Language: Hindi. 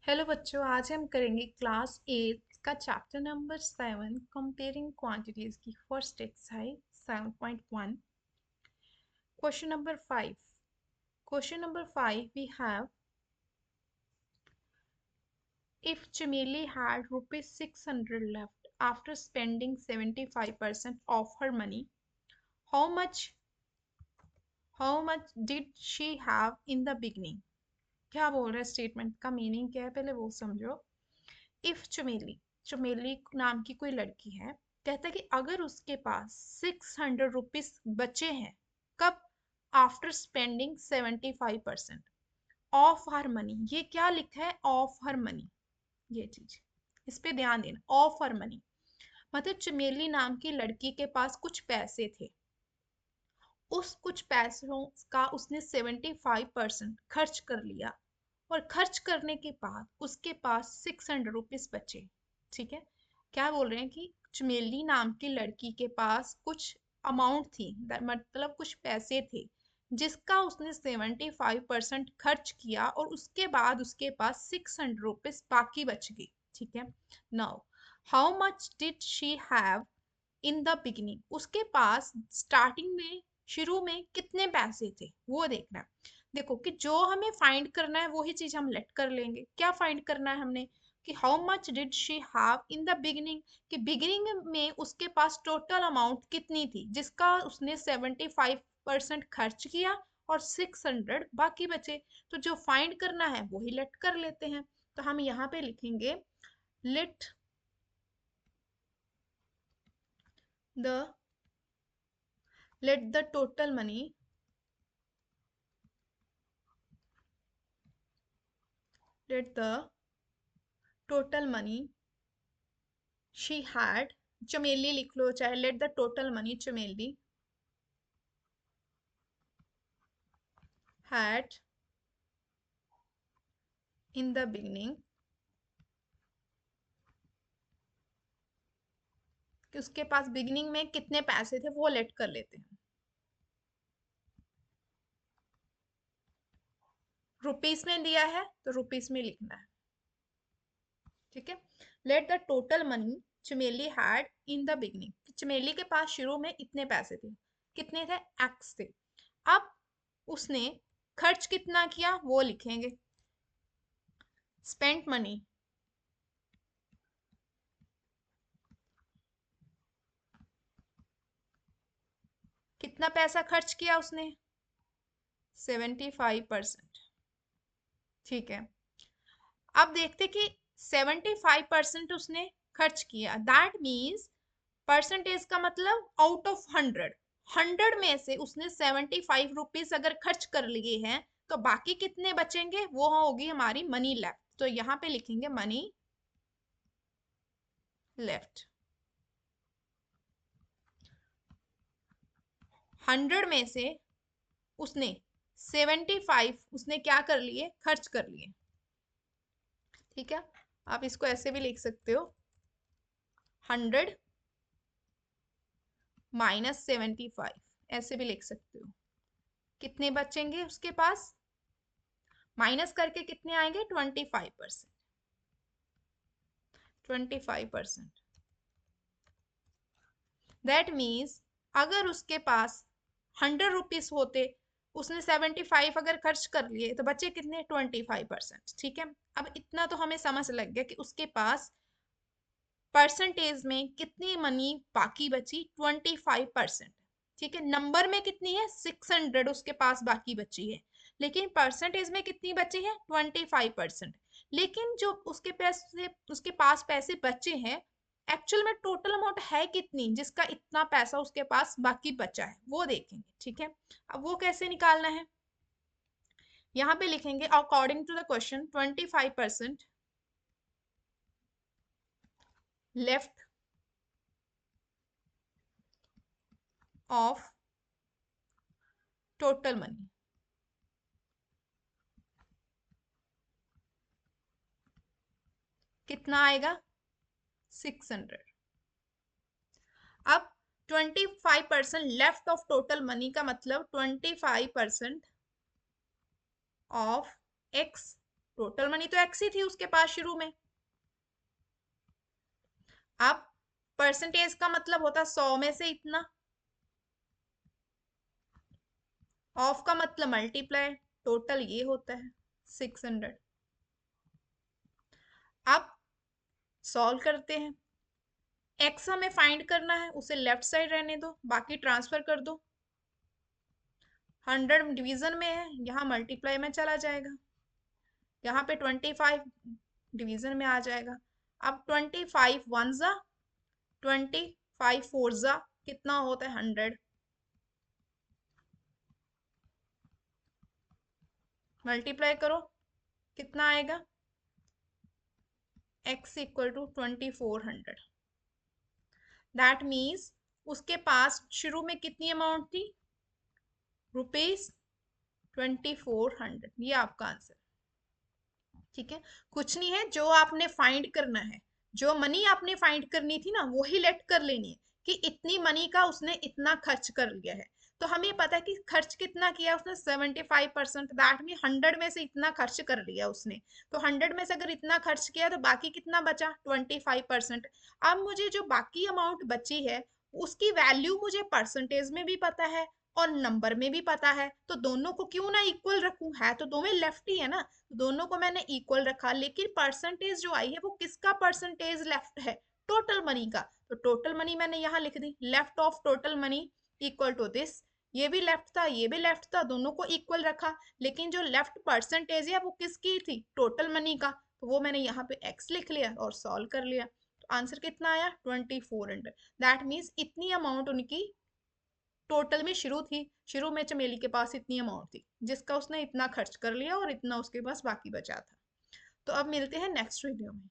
हेलो बच्चों, आज हम करेंगे क्लास 8 का चैप्टर नंबर 7 कंपेयरिंग क्वांटिटीज की first exercise 7.1। Question number 5। Question number 5 we have, if Chameli had rupees 600 left after spending 75% of her money, how much did she have in the beginning? क्या बोल रहा है, स्टेटमेंट का मीनिंग क्या है पहले वो समझो। इफ चमेली, चमेली नाम की कोई लड़की है, कहता है कि अगर उसके पास 600 रुपीज बचे हैं, कब? After spending 75% of her money. ये क्या लिखा है? Of her money. ये चीज इस पे ध्यान देना, ऑफ हर मनी मतलब चमेली नाम की लड़की के पास कुछ पैसे थे, उस कुछ पैसों का उसने 75% खर्च कर लिया, और खर्च करने के बाद उसके पास 600 रुपीज बचे। ठीक है, क्या बोल रहे हैं कि चमेली नाम की लड़की के पास कुछ अमाउंट थी, मतलब कुछ पैसे थे, जिसका उसने 75% खर्च किया, और उसके बाद उसके पास 600 रुपीज बाकी बच गई। ठीक है, now how much did she have in the beginning? उसके पास स्टार्टिंग में, शुरू में कितने पैसे थे वो देखना है। देखो कि जो हमें फाइंड करना है वही चीज हम लेट कर लेंगे। क्या फाइंड करना है हमने? कि how much did she have in the beginning, कि बिगिनिंग में उसके पास टोटल अमाउंट कितनी थी, जिसका उसने 75% खर्च किया और 600 बाकी बचे। तो जो फाइंड करना है वही लेट कर लेते हैं। तो हम यहाँ पे लिखेंगे let the let the total money let the total money she had, चमेली लिख लो चाहे let the total money चमेली had in the beginning, कि उसके पास बिगिनिंग में कितने पैसे थे वो लेट कर लेते हैं। रुपीस में दिया है तो रुपीस में लिखना है। ठीक है, लेट द टोटल मनी चमेली हैड इन द बिगिनिंग, चमेली के पास शुरू में इतने पैसे थे। कितने थे? एक्स थे। अब उसने खर्च कितना किया वो लिखेंगे। स्पेंट मनी, कितना पैसा खर्च किया उसने? 75%। ठीक है, अब देखते कि 75% उसने खर्च किया, दैट मीन्स परसेंटेज का मतलब आउट ऑफ 100, 100 में से उसने 75 रुपीज अगर खर्च कर लिए हैं, तो बाकी कितने बचेंगे? वो होगी हमारी मनी लेफ्ट। तो यहाँ पे लिखेंगे मनी लेफ्ट। 100 में से उसने 75 उसने क्या कर लिए? खर्च कर लिए। ठीक है, आप इसको ऐसे भी लिख सकते हो, 100 माइनस 75, ऐसे भी लिख सकते हो। कितने बचेंगे उसके पास? माइनस करके कितने आएंगे? 25%। 25%, दैट मीन्स अगर उसके पास 100 रुपीज होते, उसने 75 अगर खर्च कर लिए, तो बचे कितने? 25%। ठीक है, अब इतना तो हमें समझ लग गया कि उसके पास परसेंटेज में कितनी मनी बाकी बची? 25%। ठीक है, नंबर में कितनी है? 600 उसके पास बाकी बची है, लेकिन परसेंटेज में कितनी बची है? 25%। लेकिन जो उसके पास पैसे बचे हैं, एक्चुअल में टोटल अमाउंट है कितनी जिसका इतना पैसा उसके पास बाकी बचा है, वो देखेंगे। ठीक है, अब वो कैसे निकालना है? यहाँ पे लिखेंगे according to the question 25% left of total money, कितना आएगा? 600। अब 25% लेफ्ट ऑफ टोटल मनी का मतलब 25% ऑफ एक्स टोटल मनी तो एक्स ही थी उसके पास शुरू में। अब परसेंटेज का मतलब होता है 100 में से इतना, ऑफ का मतलब मल्टीप्लाई, टोटल ये होता है 600। अब सॉल्व करते हैं। एक्स हमें फाइंड करना है, उसे लेफ्ट साइड रहने दो, बाकी ट्रांसफर कर दो। 100 डिवीजन में है, यहाँ मल्टीप्लाई में चला जाएगा, यहाँ पे 25 डिवीजन में आ जाएगा। अब 25 वन जा, 25 फोर जा, कितना होता है 100। मल्टीप्लाई करो, कितना आएगा, x equal to 2400। That means उसके पास शुरू में कितनी अमाउंट थी, रुपीज 2400। ये आपका आंसर। ठीक है, कुछ नहीं है, जो आपने फाइंड करना है, जो मनी आपने फाइंड करनी थी ना, वही लेट कर लेनी है कि इतनी मनी का उसने इतना खर्च कर लिया है। तो हमें पता है कि खर्च कितना किया उसने, 75%। दैट मीन 100 में से इतना खर्च कर लिया उसने। तो 100 में से अगर इतना खर्च किया तो बाकी कितना बचा, 25%। अब मुझे जो बाकी अमाउंट बची है उसकी वैल्यू मुझे परसेंटेज में भी पता है और नंबर में भी पता है, तो दोनों को क्यों ना इक्वल रखूं, है तो दोनों लेफ्ट ही है ना, दोनों को मैंने इक्वल रखा। लेकिन परसेंटेज जो आई है वो किसका परसेंटेज लेफ्ट है, टोटल मनी का। तो टोटल मनी मैंने यहाँ लिख दी, left of total money equal to this. ये भी लेफ्ट था, ये भी लेफ्ट था, दोनों को इक्वल रखा। लेकिन जो लेफ्ट परसेंटेज है वो किसकी थी, टोटल मनी का, तो वो मैंने यहाँ पे एक्स लिख लिया और सॉल्व कर लिया। तो आंसर कितना आया, 2400। दैट मीन्स इतनी अमाउंट उनकी टोटल में शुरू थी, शुरू में चमेली के पास इतनी अमाउंट थी जिसका उसने इतना खर्च कर लिया और इतना उसके पास बाकी बचा था। तो अब मिलते हैं नेक्स्ट वीडियो में।